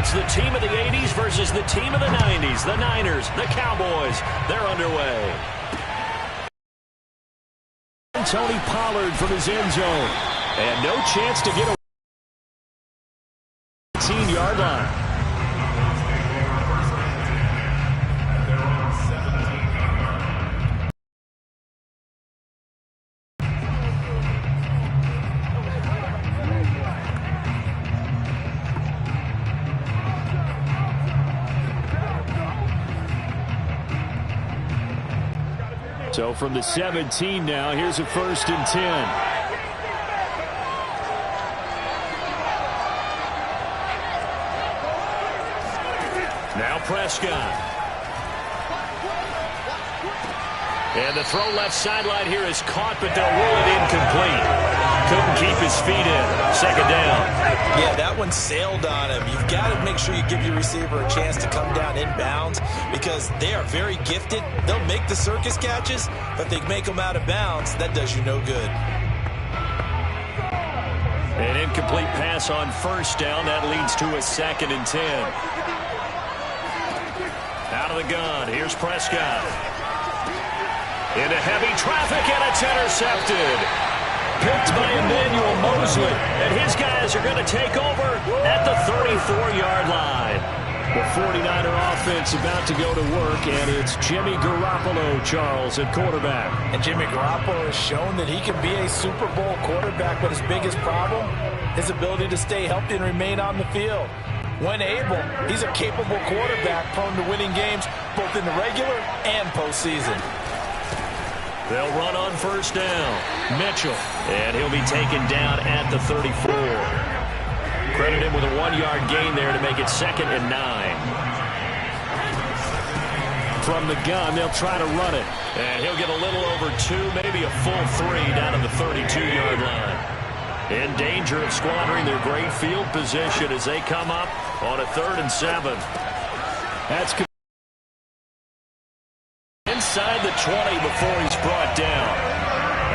It's the team of the 80s versus the team of the 90s. The Niners, the Cowboys, they're underway. Tony Pollard from his end zone. And no chance to get a 18-yard line. So from the 17 now, here's a 1st and 10. Now Prescott. And the throw left sideline here is caught, but they'll rule it incomplete. Couldn't keep his feet in. 2nd down. Yeah, that one sailed on him. You've got to make sure you give your receiver a chance to come down inbounds because they are very gifted. They'll make the circus catches, but they make them out of bounds. That does you no good. An incomplete pass on 1st down. That leads to a 2nd and 10. Out of the gun. Here's Prescott. Into heavy traffic, and it's intercepted. Picked by Emmanuel Mosley, and his guys are going to take over at the 34-yard line. The 49er offense about to go to work, and it's Jimmy Garoppolo, Charles, at quarterback. And Jimmy Garoppolo has shown that he can be a Super Bowl quarterback, but his biggest problem, his ability to stay healthy and remain on the field. When able, he's a capable quarterback prone to winning games both in the regular and postseason. They'll run on 1st down. Mitchell. And he'll be taken down at the 34. Credit him with a 1-yard gain there to make it 2nd and 9. From the gun, they'll try to run it. And he'll get a little over 2, maybe a full 3 down to the 32-yard line. In danger of squandering their great field position as they come up on a 3rd and 7. That's inside the 20 before he's brought down.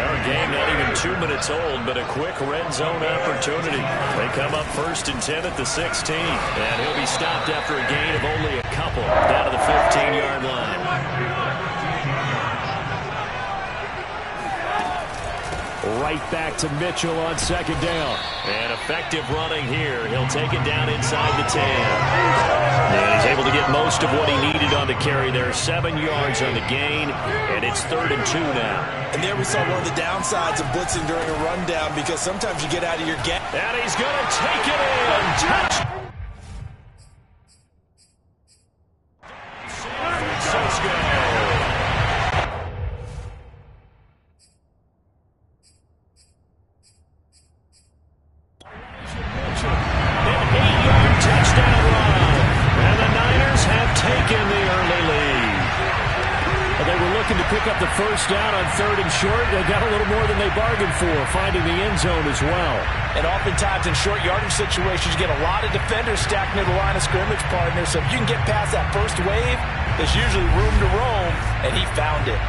Our game not even 2 minutes old, but a quick red zone opportunity. They come up 1st and 10 at the 16. And he'll be stopped after a gain of only a couple down to the 15-yard line. Right back to Mitchell on 2nd down. And effective running here. He'll take it down inside the 10. And he's able to get most of what he needed on the carry there. 7 yards on the gain. And it's 3rd and 2 now. And there we saw one of the downsides of blitzing during a rundown because sometimes you get out of your gap. And he's going to take it in. Touch. San Francisco. Pick up the 1st down on 3rd and short. They got a little more than they bargained for, finding the end zone as well. And oftentimes in short yardage situations, you get a lot of defenders stacked near the line of scrimmage, partner. So if you can get past that first wave, there's usually room to roam, and he found it.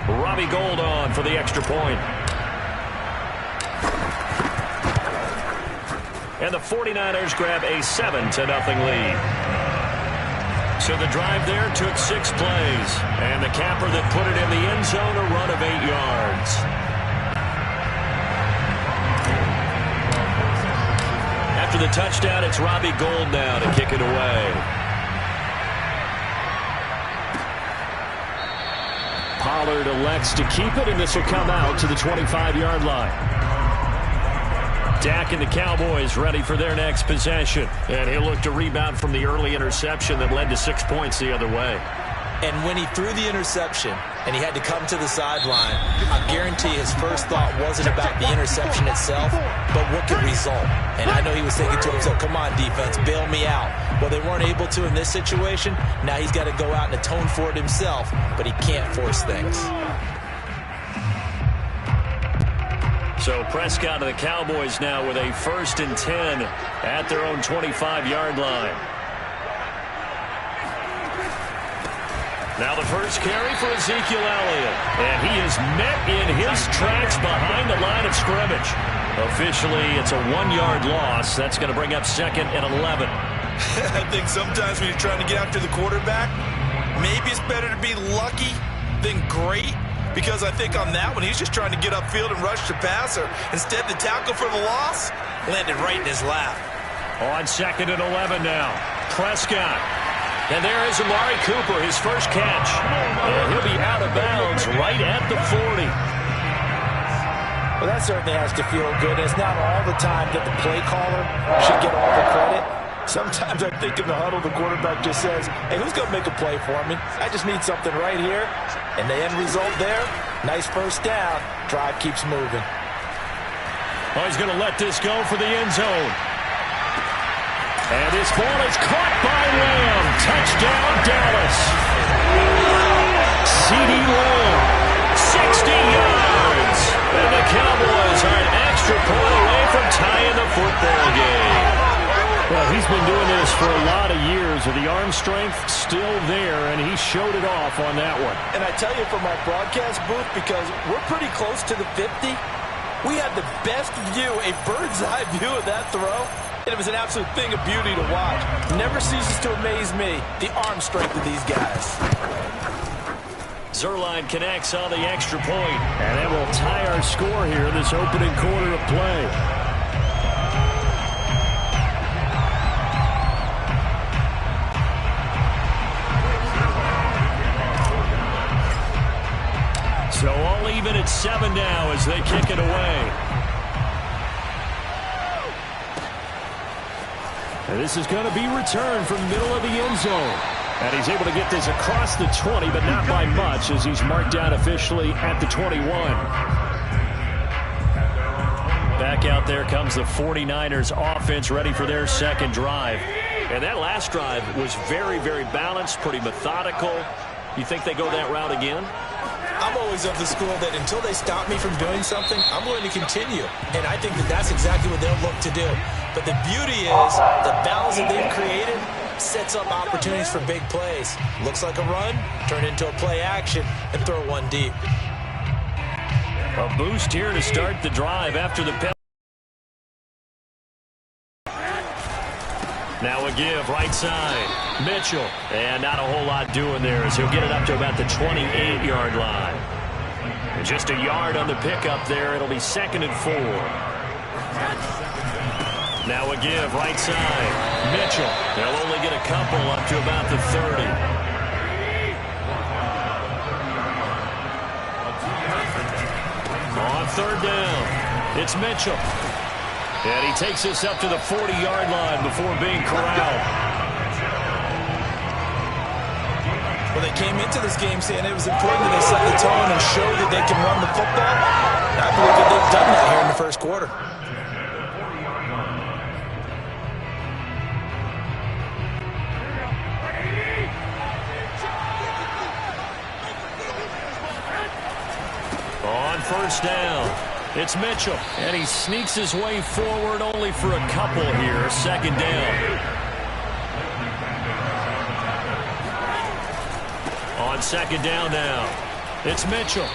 Robbie Gould on for the extra point. And the 49ers grab a 7-0 lead. So the drive there took 6 plays. And the capper that put it in the end zone, a run of 8 yards. After the touchdown, it's Robbie Gould now to kick it away. Pollard elects to keep it, and this will come out to the 25-yard line. Dak and the Cowboys ready for their next possession. And he'll look to rebound from the early interception that led to 6 points the other way. And when he threw the interception and he had to come to the sideline, I guarantee his first thought wasn't about the interception itself, but what could result. And I know he was thinking to himself, come on, defense, bail me out. Well, they weren't able to in this situation. Now he's got to go out and atone for it himself, but he can't force things. So Prescott of the Cowboys now with a 1st and 10 at their own 25-yard line. Now the first carry for Ezekiel Elliott. And he is met in his tracks behind the line of scrimmage. Officially, it's a 1-yard loss. That's going to bring up 2nd and 11. I think sometimes when you're trying to get after the quarterback, maybe it's better to be lucky than great. Because I think on that one, he's just trying to get upfield and rush the passer. Instead, the tackle for the loss landed right in his lap. On 2nd and 11 now. Prescott. And there is Amari Cooper, his first catch. And he'll be out of bounds right at the 40. Well, that certainly has to feel good. It's not all the time that the play caller should get all the credit. Sometimes I think in the huddle, the quarterback just says, hey, who's going to make a play for me? I just need something right here. And the end result there, nice first down. Drive keeps moving. Oh, he's going to let this go for the end zone. And this ball is caught by Lamb. Touchdown, Dallas. C.D. Lamb, 60 yards. And the Cowboys are an extra point away from tying the football game. Well, he's been doing this for a lot of years with the arm strength still there, and he showed it off on that one. And I tell you from my broadcast booth, because we're pretty close to the 50, we had the best view, a bird's-eye view of that throw. And it was an absolute thing of beauty to watch. Never ceases to amaze me, the arm strength of these guys. Zerline connects on the extra point. And that will tie our score here in this opening quarter of play. So all even at 7 now as they kick it away. And this is going to be returned from the middle of the end zone. And he's able to get this across the 20, but not by much as he's marked down officially at the 21. Back out there comes the 49ers offense ready for their second drive. And that last drive was very, very balanced, pretty methodical. You think they go that route again? I'm always of the school that until they stop me from doing something, I'm going to continue. And I think that that's exactly what they'll look to do. But the beauty is the balance that they've created sets up opportunities for big plays. Looks like a run, turn into a play action, and throw one deep. A boost here to start the drive after the penalty. Now a give, right side. Mitchell. And not a whole lot doing there as he'll get it up to about the 28-yard line. And just a yard on the pickup there. It'll be 2nd and 4. Now a give, right side. Mitchell. They'll only get a couple up to about the 30. On 3rd down, it's Mitchell. And he takes this up to the 40-yard line before being corralled. Well, they came into this game saying it was important that they set the tone and show that they can run the football. I believe that they've done that here in the first quarter. On 1st down. It's Mitchell, and he sneaks his way forward only for a couple here. 2nd down. On 2nd down now, it's Mitchell.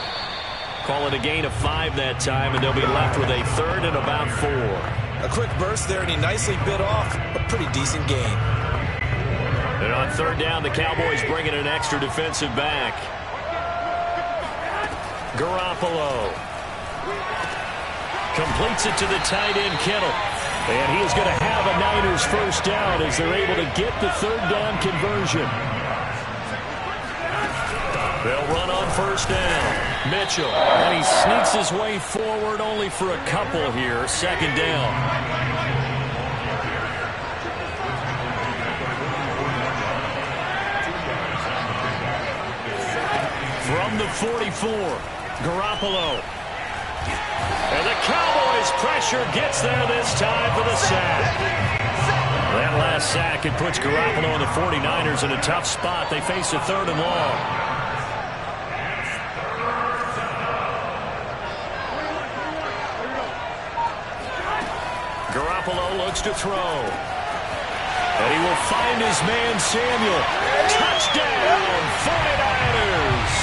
Call it a gain of 5 that time, and they'll be left with a 3rd and about 4. A quick burst there, and he nicely bit off a pretty decent gain. And on 3rd down, the Cowboys bringing an extra defensive back. Garoppolo. Completes it to the tight end, Kittle. And he is going to have a Niners first down as they're able to get the 3rd down conversion. They'll run on 1st down. Mitchell. And he sneaks his way forward only for a couple here. 2nd down. From the 44, Garoppolo. And the Cowboys' pressure gets there this time for the sack. That last sack, it puts Garoppolo and the 49ers in a tough spot. They face a 3rd and long. Garoppolo looks to throw. And he will find his man Samuel. Touchdown, 49ers.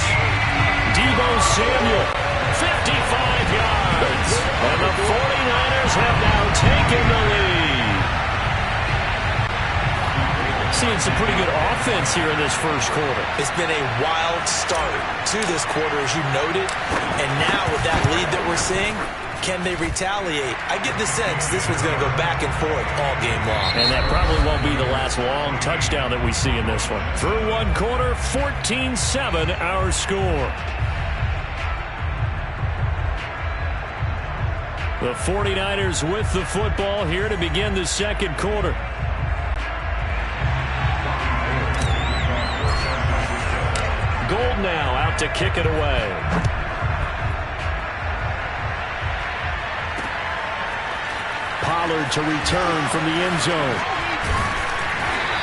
Deebo Samuel, 55 yards. And the 49ers have now taken the lead. Seeing some pretty good offense here in this first quarter. It's been a wild start to this quarter, as you noted. And now with that lead that we're seeing, can they retaliate? I get the sense this one's going to go back and forth all game long. And that probably won't be the last long touchdown that we see in this one. Through one quarter, 14-7 our score. The 49ers with the football here to begin the second quarter. Gold now out to kick it away. Pollard to return from the end zone.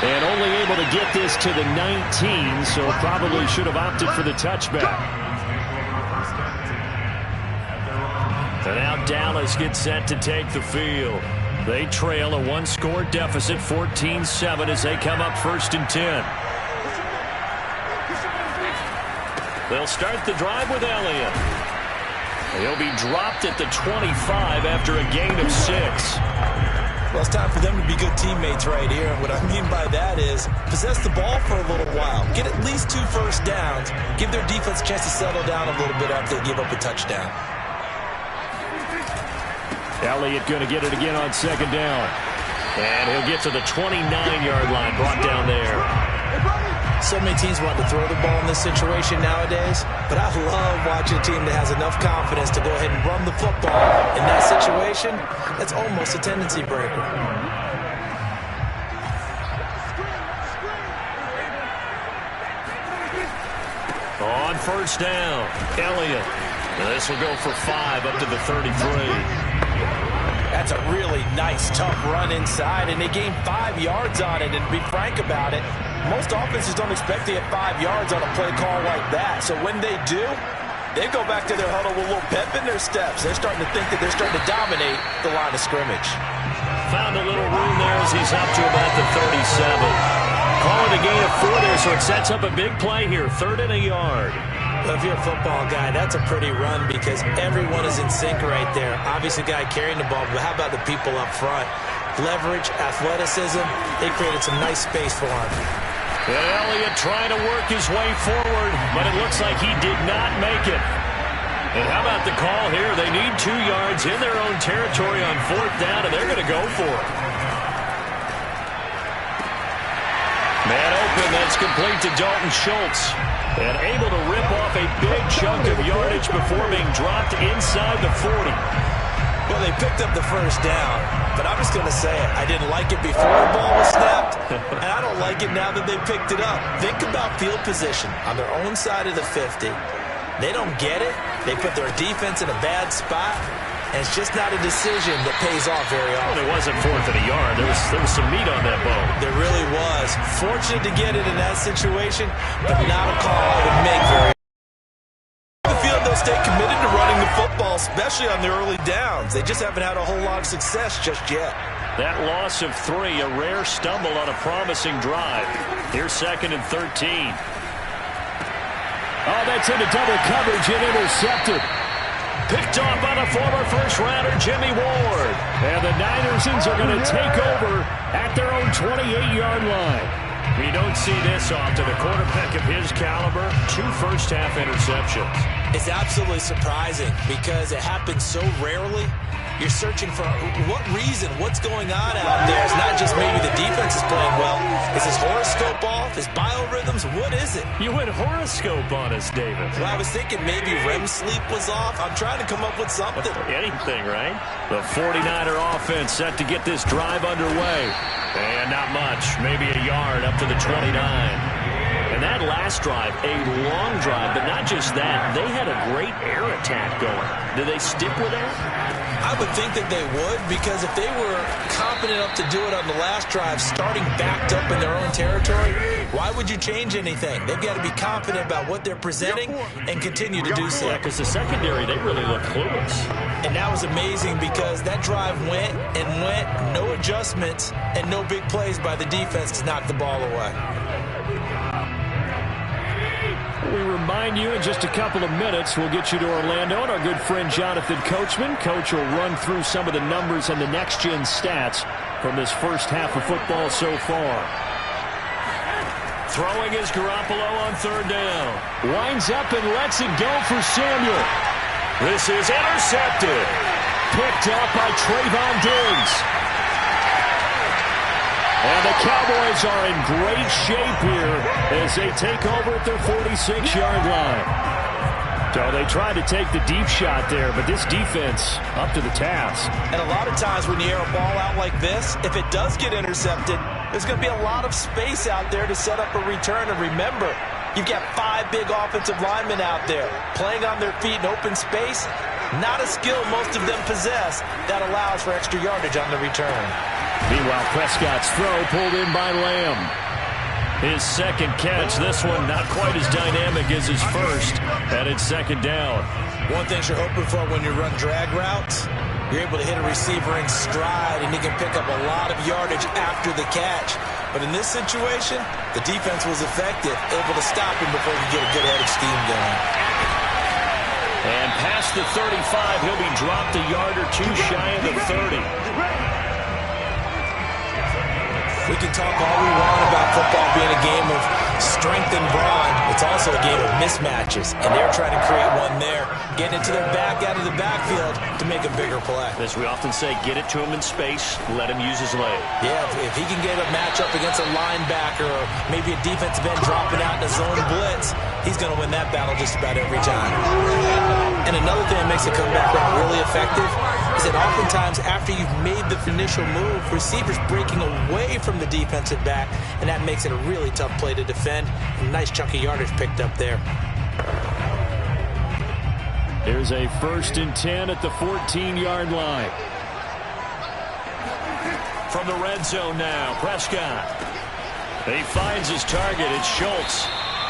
And only able to get this to the 19, so probably should have opted for the touchback. And now Dallas gets set to take the field. They trail a one-score deficit, 14-7, as they come up 1st and 10. They'll start the drive with Elliott. He'll be dropped at the 25 after a gain of 6. Well, it's time for them to be good teammates right here. And what I mean by that is possess the ball for a little while. Get at least 2 first downs. Give their defense a chance to settle down a little bit after they give up a touchdown. Elliott going to get it again on 2nd down. And he'll get to the 29-yard line, brought down there. So many teams want to throw the ball in this situation nowadays, but I love watching a team that has enough confidence to go ahead and run the football. In that situation, that's almost a tendency breaker. On 1st down, Elliott. This will go for 5 up to the 33. That's a really nice, tough run inside, and they gained 5 yards on it. And to be frank about it, most offenses don't expect to get 5 yards on a play call like that. So when they do, they go back to their huddle with a little pep in their steps. They're starting to think that they're starting to dominate the line of scrimmage. Found a little room there as he's up to about the 37. Calling a gain of 4 there, so it sets up a big play here. 3rd and a yard. Well, if you're a football guy, that's a pretty run because everyone is in sync right there. Obviously, the guy carrying the ball, but how about the people up front? Leverage, athleticism, they created some nice space for him. And Elliott trying to work his way forward, but it looks like he did not make it. And how about the call here? They need 2 yards in their own territory on 4th down, and they're going to go for it. Man open, that's complete to Dalton Schultz. And able to rip off a big chunk of yardage before being dropped inside the 40. Well, they picked up the 1st down, but I'm just going to say it. I didn't like it before the ball was snapped, and I don't like it now that they picked it up. Think about field position on their own side of the 50. They don't get it. They put their defense in a bad spot, and it's just not a decision that pays off very often. Well, it wasn't 4th and a yard. There was some meat on that bone. There really was. Fortunate to get it in that situation, but not a call I would make very often. The field, they'll stay committed to running the football, especially on the early downs. They just haven't had a whole lot of success just yet. That loss of 3, a rare stumble on a promising drive. Here's 2nd and 13. Oh, that's into double coverage and intercepted. Picked off by the former first-rounder Jimmy Ward. And the Niners are going to take over at their own 28-yard line. We don't see this often. A quarterback of his caliber, 2 first-half interceptions. It's absolutely surprising because it happens so rarely. You're searching for what reason, what's going on out there. It's not just maybe the defense is playing well. Is his horoscope off? His biorhythms? What is it? You went horoscope on us, David. Well, I was thinking maybe REM sleep was off. I'm trying to come up with something. Anything, right? The 49er offense set to get this drive underway. And not much. Maybe a yard up to the 29. And that last drive, a long drive, but not just that. They had a great air attack going. Do they stick with that? I would think that they would, because if they were confident enough to do it on the last drive, starting backed up in their own territory, why would you change anything? They've got to be confident about what they're presenting and continue to do so. Yeah, because the secondary, they really look clueless. And that was amazing, because that drive went and went, no adjustments, and no big plays by the defense to knock the ball away. We remind you in just a couple of minutes, we'll get you to Orlando and our good friend Jonathan Coachman. Coach will run through some of the numbers and the next-gen stats from this first half of football so far. Throwing is Garoppolo on third down. Winds up and lets it go for Samuel. This is intercepted. Picked up by Trayvon Diggs. And the Cowboys are in great shape here as they take over at their 46-yard line. So they tried to take the deep shot there, but this defense up to the task. And a lot of times when you air a ball out like this, if it does get intercepted, there's going to be a lot of space out there to set up a return. And remember, you've got 5 big offensive linemen out there playing on their feet in open space. Not a skill most of them possess that allows for extra yardage on the return. Meanwhile, Prescott's throw pulled in by Lamb. His second catch, this one not quite as dynamic as his first, and it's second down. One thing you're hoping for when you run drag routes, you're able to hit a receiver in stride, and he can pick up a lot of yardage after the catch. But in this situation, the defense was effective, able to stop him before he could get a good head of steam going. And past the 35, he'll be dropped a yard or two shy of the 30. We can talk all we want about football being a game of strength and brawn. It's also a game of mismatches, and they're trying to create one there, getting it to their back out of the backfield to make a bigger play. As we often say, get it to him in space, let him use his leg. Yeah, if he can get a matchup against a linebacker or maybe a defensive end dropping out in a zone blitz, he's going to win that battle just about every time. And another thing that makes a comeback run really effective is that oftentimes after you've made the initial move, receivers breaking away from the defensive back, and that makes it a really tough play to defend. A nice chunk of yardage picked up there. There's a 1st and 10 at the 14-yard line. From the red zone now, Prescott. He finds his target. It's Schultz.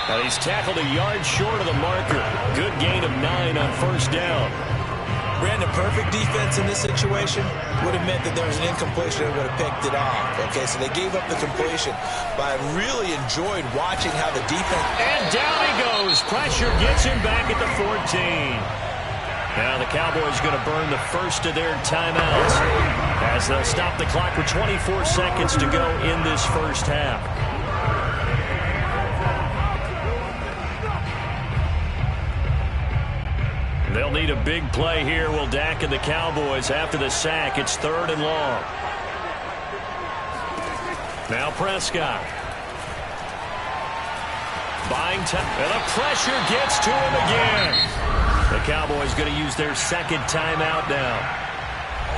And he's tackled a yard short of the marker. Good gain of 9 on first down. Brandon, perfect defense in this situation would have meant that there was an incompletion and would have picked it off. Okay, so they gave up the completion. But I really enjoyed watching how the defense... And down he goes. Pressure gets him back at the 14. Now the Cowboys going to burn the first of their timeouts as they'll stop the clock with 24 seconds to go in this first half. They'll need a big play here. Will Dak and the Cowboys after the sack. It's 3rd and long. Now Prescott. Buying time. And the pressure gets to him again. The Cowboys going to use their second timeout now,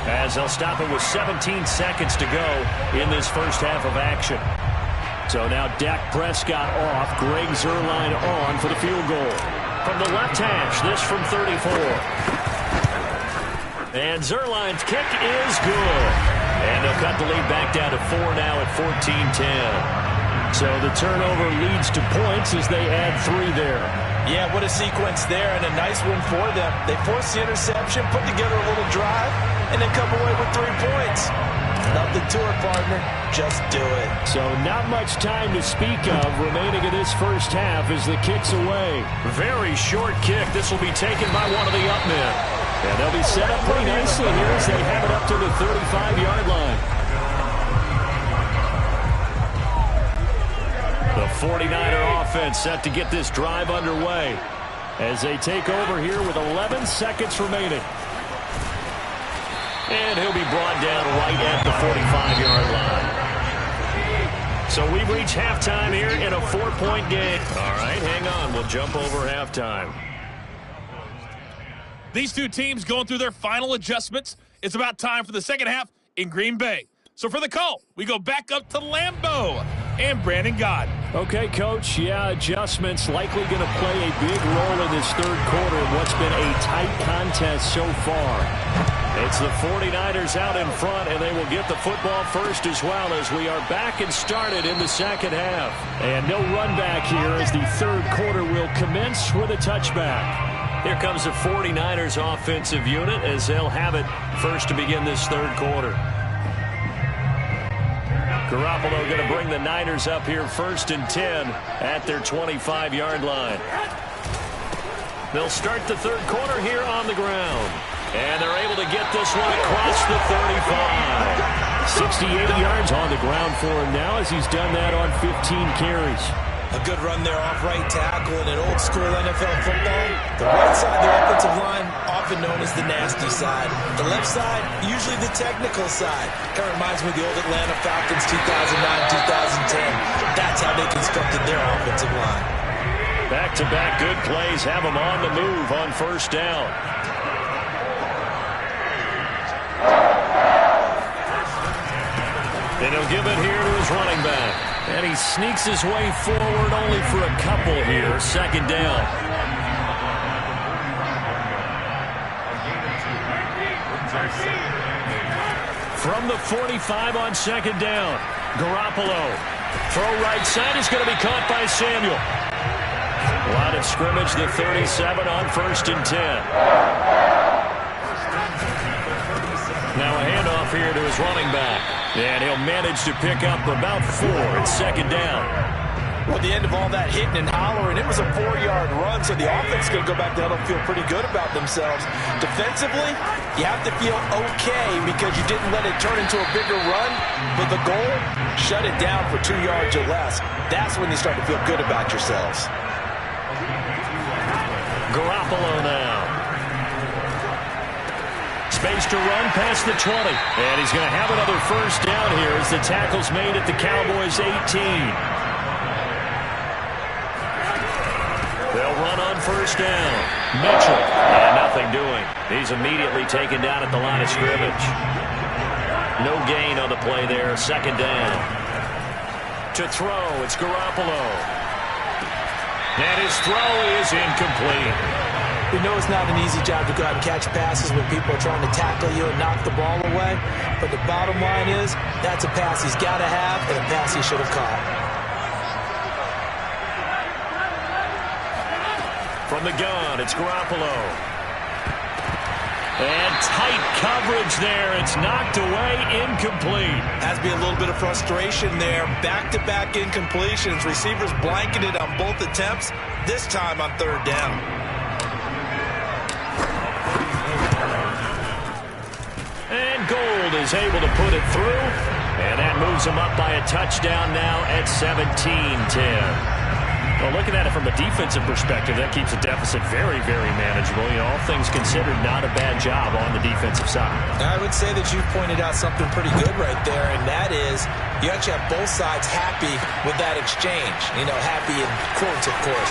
as they'll stop it with 17 seconds to go in this first half of action. So now Dak Prescott off. Greg Zuerlein on for the field goal. From the left hash, this from 34. And Zuerlein's kick is good. And they'll cut the lead back down to 4 now at 14-10. So the turnover leads to points as they add 3 there. Yeah, what a sequence there, and a nice one for them. They forced the interception, put together a little drive, and then come away with 3 points. Nothing to it, partner. Just do it. So not much time to speak of remaining in this first half as the kick's away. Very short kick. This will be taken by one of the up men. And they'll be set up pretty nicely here as they have it up to the 35-yard line. The 49er offense set to get this drive underway as they take over here with 11 seconds remaining. And he'll be brought down right at the 45-yard line. So we've reached halftime here in a 4-point game. All right, hang on. We'll jump over halftime. These two teams going through their final adjustments. It's about time for the second half in Green Bay. So for the call, we go back up to Lambeau and Brandon Gaudin. Okay, Coach. Yeah, adjustments likely going to play a big role in this third quarter in what's been a tight contest so far. It's the 49ers out in front, and they will get the football first as well as we are back and started in the second half. And no run back here as the third quarter will commence with a touchback. Here comes the 49ers offensive unit as they'll have it first to begin this third quarter. Garoppolo going to bring the Niners up here first and 10 at their 25-yard line. They'll start the third quarter here on the ground. And they're able to get this one across the 35. 68 yards on the ground for him now as he's done that on 15 carries. A good run there off right tackle in an old-school NFL football. The right side of the offensive line, often known as the nasty side. The left side, usually the technical side. Kind of reminds me of the old Atlanta Falcons 2009-2010. That's how they constructed their offensive line. Back-to-back good plays have them on the move on first down. And he'll give it here to his running back. And he sneaks his way forward only for a couple here. Second down. From the 45 on second down. Garoppolo. Throw right side is going to be caught by Samuel. Line of scrimmage, the 37 on first and 10. Now a handoff here to his running back. And he'll manage to pick up about 4 at second down. Well, the end of all that hitting and hollering, it was a 4-yard run, so the offense is going to go back down and feel pretty good about themselves. Defensively, you have to feel okay because you didn't let it turn into a bigger run. But the goal, shut it down for 2 yards or less. That's when you start to feel good about yourselves. Garoppolo now. Space to run past the 20. And he's going to have another first down here as the tackle's made at the Cowboys' 18. They'll run on first down. Mitchell. And nothing doing. He's immediately taken down at the line of scrimmage. No gain on the play there. Second down. To throw, it's Garoppolo. And his throw is incomplete. We know it's not an easy job to go out and catch passes when people are trying to tackle you and knock the ball away. But the bottom line is, that's a pass he's got to have and a pass he should have caught. From the gun, it's Garoppolo. And tight coverage there. It's knocked away, incomplete. Has to be a little bit of frustration there. Back-to-back incompletions. Receivers blanketed on both attempts, this time on third down. And Gold is able to put it through. And that moves him up by a touchdown now at 17-10. Well, looking at it from a defensive perspective, that keeps the deficit very, very manageable. You know, all things considered, not a bad job on the defensive side. I would say that you've pointed out something pretty good right there, and that is you actually have both sides happy with that exchange. You know, happy in quotes, of course.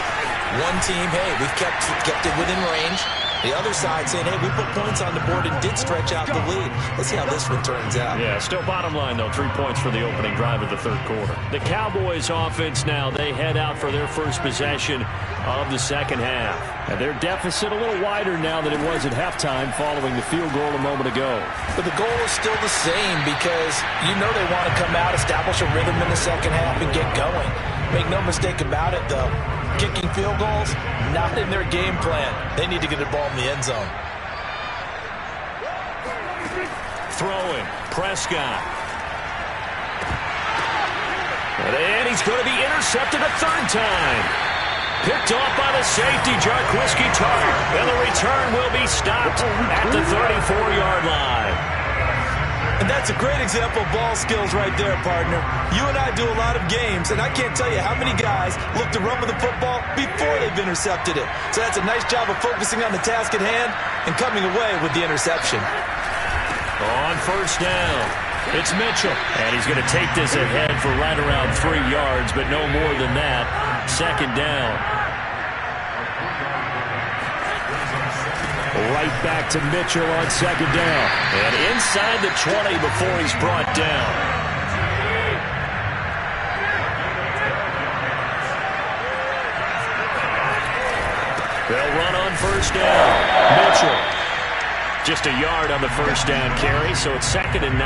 One team, hey, we've kept it within range. The other side saying, hey, we put points on the board and did stretch out the lead. Let's see how this one turns out. Yeah, still bottom line, though, 3 points for the opening drive of the third quarter. The Cowboys offense now, they head out for their first possession of the second half. And their deficit a little wider now than it was at halftime following the field goal a moment ago. But the goal is still the same because you know they want to come out, establish a rhythm in the second half, and get going. Make no mistake about it, though. Kicking field goals, not in their game plan. They need to get the ball in the end zone. Throwing, Prescott. And he's going to be intercepted a third time. Picked off by the safety, Jarquiski Tartt. And the return will be stopped at the 34-yard line. And that's a great example of ball skills right there, partner. You and I do a lot of games, and I can't tell you how many guys look to run with the football before they've intercepted it. So that's a nice job of focusing on the task at hand and coming away with the interception. On first down, it's Mitchell. And he's going to take this ahead for right around 3 yards, but no more than that. Second down. Right back to Mitchell on second down. And inside the 20 before he's brought down. They'll run on first down. Mitchell. Just a yard on the first down carry, so it's 2nd and 9.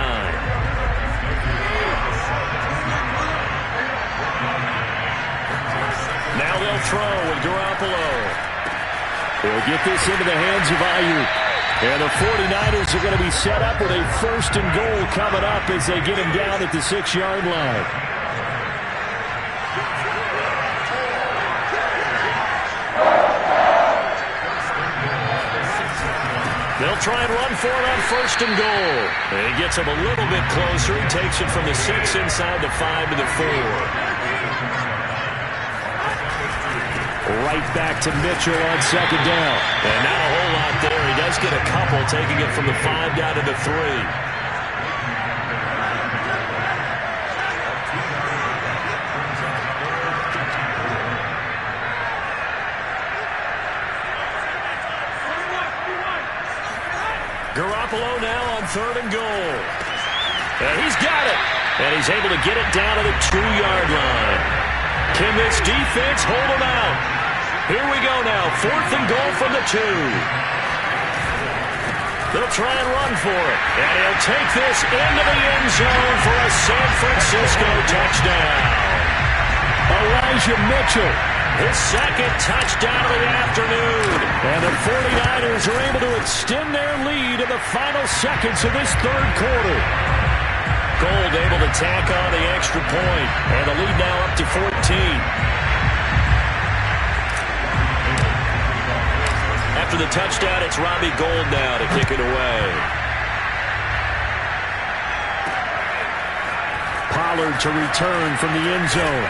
Now they'll throw with Garoppolo. They'll get this into the hands of Ayuk. And the 49ers are going to be set up with a 1st and goal coming up as they get him down at the 6-yard line. They'll try and run for it on 1st and goal. And he gets him a little bit closer. He takes it from the 6 inside the 5 to the 4. Right back to Mitchell on 2nd down. And not a whole lot there. He does get a couple, taking it from the 5 down to the 3. Garoppolo now on 3rd and goal. And he's got it. And he's able to get it down to the 2-yard line. Can this defense hold him out? Here we go now. 4th and goal from the 2. They'll try and run for it. And he'll take this into the end zone for a San Francisco touchdown. Elijah Mitchell, his 2nd touchdown of the afternoon. And the 49ers are able to extend their lead in the final seconds of this 3rd quarter. Gold able to tack on the extra point. And the lead now up to 14. After the touchdown, it's Robbie Gould now to kick it away. Pollard to return from the end zone.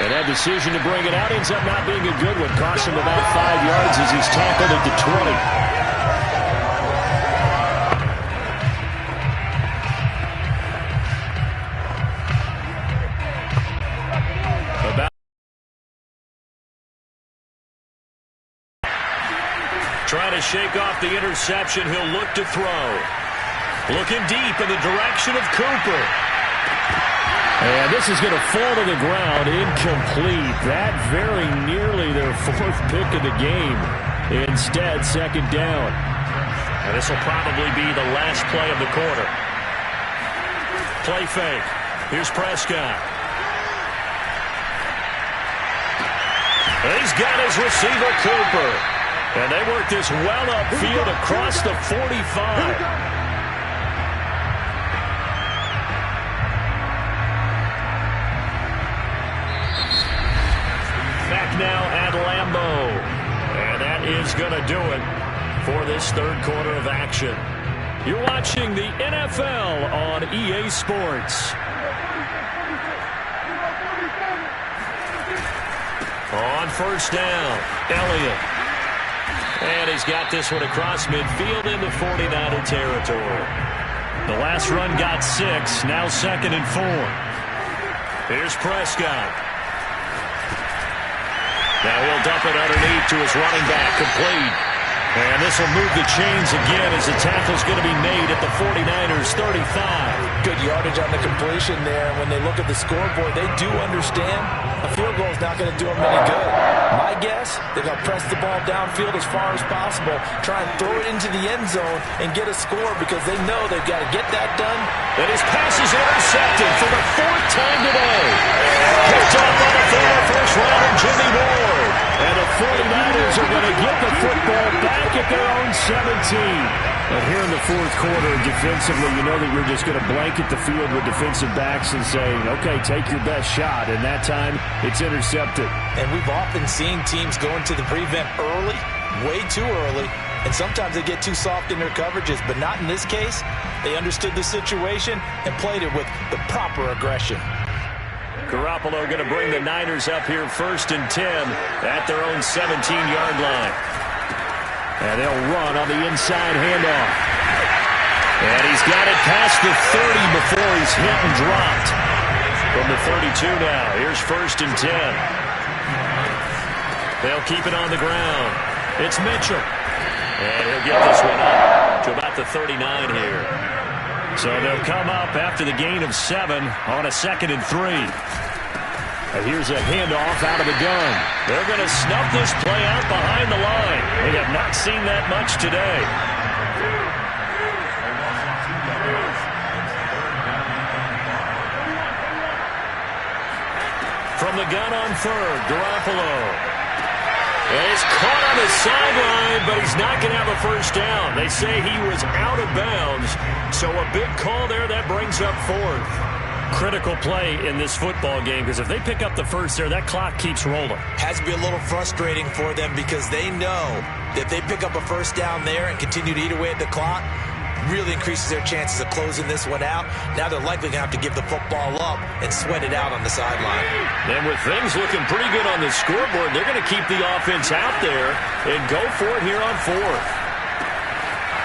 And that decision to bring it out ends up not being a good one. Costs him about 5 yards as he's tackled at the 20. Trying to shake off the interception. He'll look to throw. Looking deep in the direction of Cooper. And this is going to fall to the ground. Incomplete. That very nearly their 4th pick of the game. Instead, 2nd down. And this will probably be the last play of the quarter. Play fake. Here's Prescott. And he's got his receiver, Cooper. And they work this well upfield across the 45. Back now at Lambeau. And that is going to do it for this 3rd quarter of action. You're watching the NFL on EA Sports. On 1st down, Elliott. And he's got this one across midfield into 49er territory. The last run got 6, now 2nd and 4. Here's Prescott. Now he'll dump it underneath to his running back, complete. And this will move the chains again as the tackle's going to be made at the 49ers 35. Good yardage on the completion there. When they look at the scoreboard, they do understand a field goal is not going to do them any good. My guess, they're going to press the ball downfield as far as possible, try and throw it into the end zone and get a score because they know they've got to get that done. And his pass is intercepted for the 4th time today. Picked off on the former 1st rounder, Jimmy Ward. And the 49ers are going to get the football back at their own 17. And here in the 4th quarter, defensively, you know that you're just going to blanket the field with defensive backs and say, okay, take your best shot. And that time, it's intercepted. And we've often seen teams go into the prevent early, way too early, and sometimes they get too soft in their coverages, but not in this case. They understood the situation and played it with the proper aggression. Garoppolo going to bring the Niners up here 1st and 10 at their own 17-yard line. And they'll run on the inside handoff. And he's got it past the 30 before he's hit and dropped. From the 32 now, here's 1st and 10. They'll keep it on the ground. It's Mitchell. And he'll get this one up to about the 39 here. So they'll come up after the gain of 7 on a 2nd and 3. And here's a handoff out of the gun. They're going to snuff this play out behind the line. They have not seen that much today. From the gun on third, Garoppolo. And he's caught on the sideline, but he's not going to have a first down. They say he was out of bounds, so a big call there that brings up fourth. Critical play in this football game, because if they pick up the first there, that clock keeps rolling. Has to be a little frustrating for them because they know that if they pick up a first down there and continue to eat away at the clock, really increases their chances of closing this one out. Now they're likely going to have to give the football up and sweat it out on the sideline. And with things looking pretty good on the scoreboard, they're going to keep the offense out there and go for it here on fourth.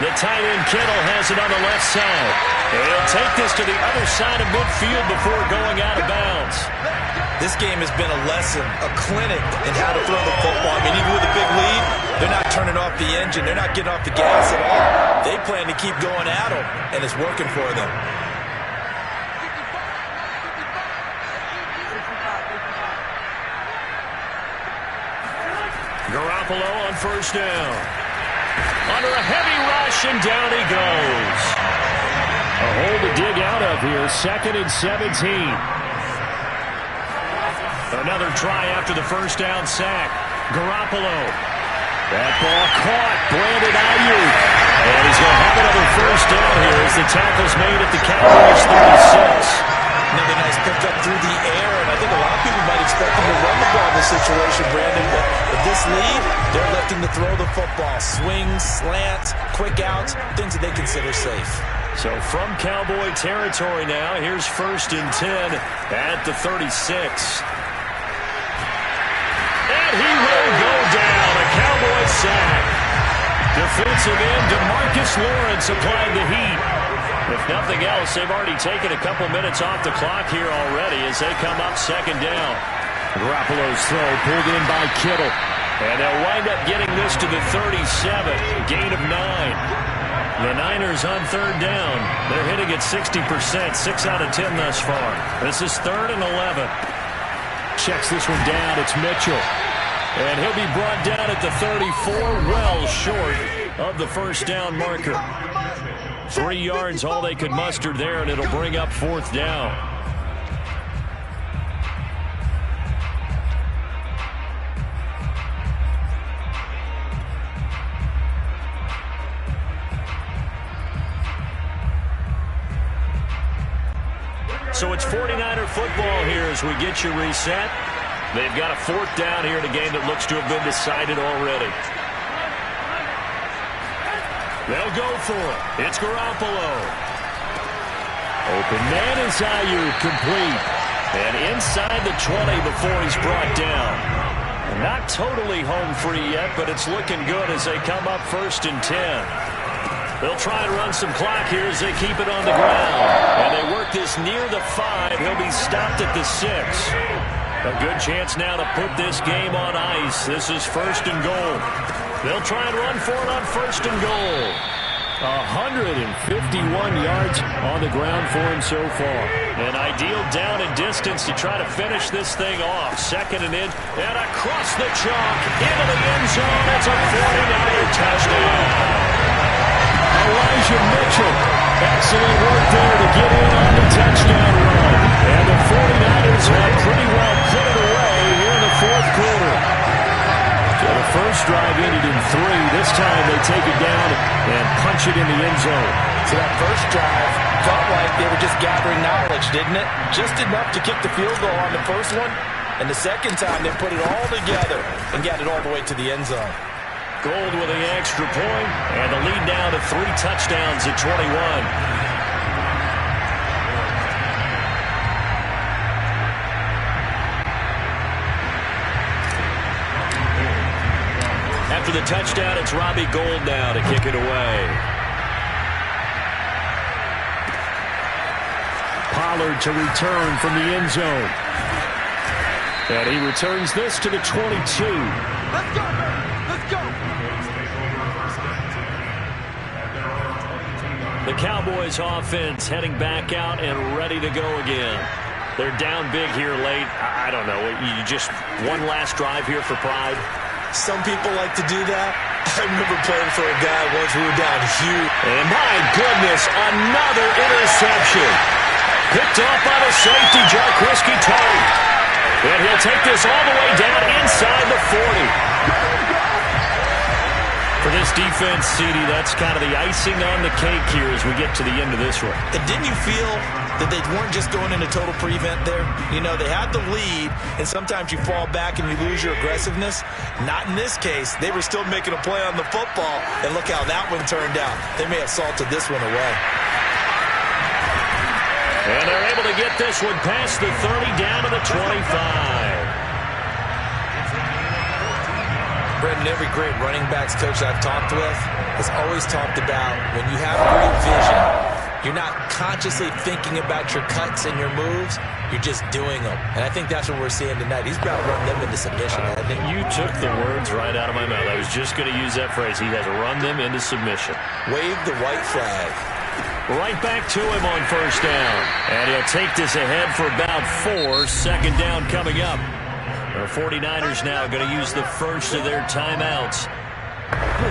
The tight end Kittle has it on the left side. And he'll take this to the other side of midfield before going out of bounds. This game has been a lesson, a clinic in how to throw the football. I mean, even with a big lead, they're not turning off the engine. They're not getting off the gas at all. They plan to keep going at them, and it's working for them. Garoppolo on first down. Under a heavy rush, and down he goes. A hole to dig out of here, 2nd and 17. Another try after the first down sack. Garoppolo. That ball caught. Brandon Ayuk. And he's going to have another first down here as the tackle's made at the Cowboys 36. Another nice pickup through the air, and I think a lot of people might expect them to run the ball in this situation, Brandon. But with this lead, they're electing to throw the football. Swings, slants, quick outs, things that they consider safe. So from Cowboy territory now, here's 1st and 10 at the 36. And he will go down. A Cowboy sack. Defensive end DeMarcus Lawrence applied the heat. If nothing else, they've already taken a couple minutes off the clock here already as they come up 2nd down. Garoppolo's throw pulled in by Kittle. And they'll wind up getting this to the 37. Gain of 9. The Niners on 3rd down. They're hitting at 60%, 6 out of 10 thus far. This is 3rd and 11. Checks this one down. It's Mitchell. And he'll be brought down at the 34, well short of the first down marker. 3 yards, all they could muster there, and it'll bring up 4th down. So it's 49er football here as we get you reset. They've got a 4th down here in a game that looks to have been decided already. They'll go for it. It's Garoppolo. Open man is Ayuk, complete. And inside the 20 before he's brought down. Not totally home free yet, but it's looking good as they come up 1st and 10. They'll try and run some clock here as they keep it on the ground. And they work this near the 5. He'll be stopped at the 6. A good chance now to put this game on ice. This is 1st and goal. They'll try and run for it on 1st and goal. 151 yards on the ground for him so far. An ideal down and distance to try to finish this thing off. 2nd and in, and across the chalk into the end zone. It's a 49er touchdown. Elijah Mitchell. Excellent work there to get in on the touchdown run. And the 49ers have pretty well put it away here in the 4th quarter. So the first drive ended in 3. This time they take it down and punch it in the end zone. So that first drive felt like they were just gathering knowledge, didn't it? Just enough to kick the field goal on the first one. And the second time they put it all together and got it all the way to the end zone. Gold with the extra point, and the lead now to 3 touchdowns at 21. After the touchdown, it's Robbie Gould now to kick it away. Pollard to return from the end zone. And he returns this to the 22. Let's go! Let's go! The Cowboys offense heading back out and ready to go again. They're down big here late. I don't know. You just one last drive here for Pride? Some people like to do that. I remember playing for a guy once we were down huge. And my goodness, another interception. Picked off by the safety, Xklusive. And he'll take this all the way down inside the 40. For this defense, CD, that's kind of the icing on the cake here as we get to the end of this one. And didn't you feel that they weren't just going into total prevent there? You know, they had the lead, and sometimes you fall back and you lose your aggressiveness. Not in this case. They were still making a play on the football, and look how that one turned out. They may have salted this one away. And they're able to get this one past the 30 down to the 25. Brendan, every great running backs coach I've talked with has always talked about when you have great vision, you're not consciously thinking about your cuts and your moves, you're just doing them. And I think that's what we're seeing tonight. He's about to run them into submission, hasn't he? You took the words right out of my mouth. I was just going to use that phrase. He has run them into submission. Wave the white flag. Right back to him on first down. And he'll take this ahead for about 4. Second down coming up. The 49ers now going to use the first of their timeouts.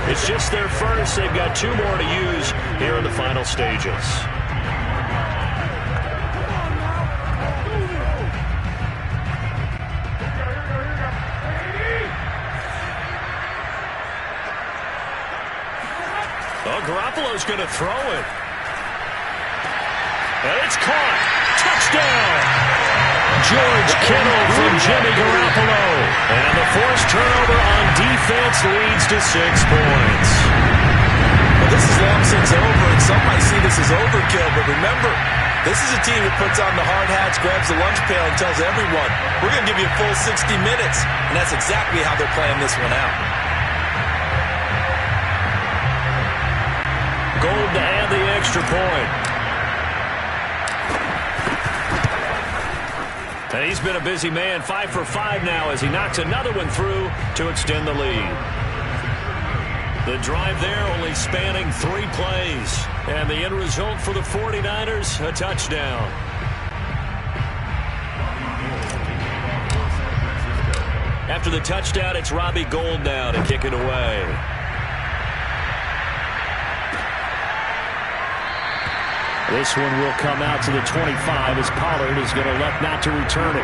It's just their first. They've got 2 more to use here in the final stages. Oh, Garoppolo's going to throw it. And it's caught. Touchdown. George Kittle from Jimmy Garoppolo. And the forced turnover on defense leads to 6 points. Well, this is long since over, and some might see this as overkill, but remember, this is a team that puts on the hard hats, grabs the lunch pail, and tells everyone, we're going to give you a full 60 minutes. And that's exactly how they're playing this one out. Gold to add the extra point. And he's been a busy man, 5 for 5 now as he knocks another one through to extend the lead. The drive there only spanning 3 plays. And the end result for the 49ers, a touchdown. After the touchdown, it's Robbie Gould now to kick it away. This one will come out to the 25 as Pollard is going to elect not to return it.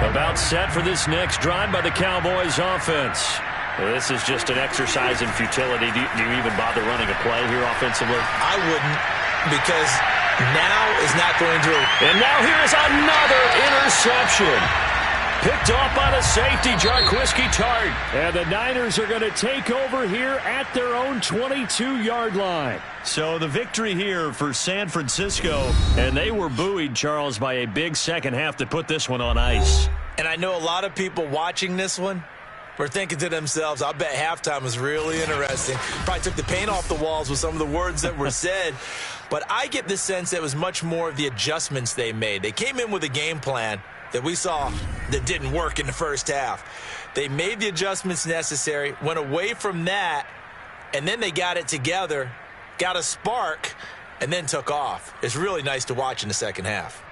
About set for this next drive by the Cowboys offense. Well, this is just an exercise in futility. Do you even bother running a play here offensively? I wouldn't, because now is not going to. And now here is another interception. Picked off by the safety, Xklusive. And the Niners are going to take over here at their own 22-yard line. So the victory here for San Francisco. And they were buoyed, Charles, by a big second half to put this one on ice. And I know a lot of people watching this one were thinking to themselves, I bet halftime was really interesting. Probably took the paint off the walls with some of the words that were said. But I get the sense that it was much more of the adjustments they made. They came in with a game plan that we saw that didn't work in the first half. They made the adjustments necessary, went away from that, and then they got it together, got a spark, and then took off. It's really nice to watch in the second half.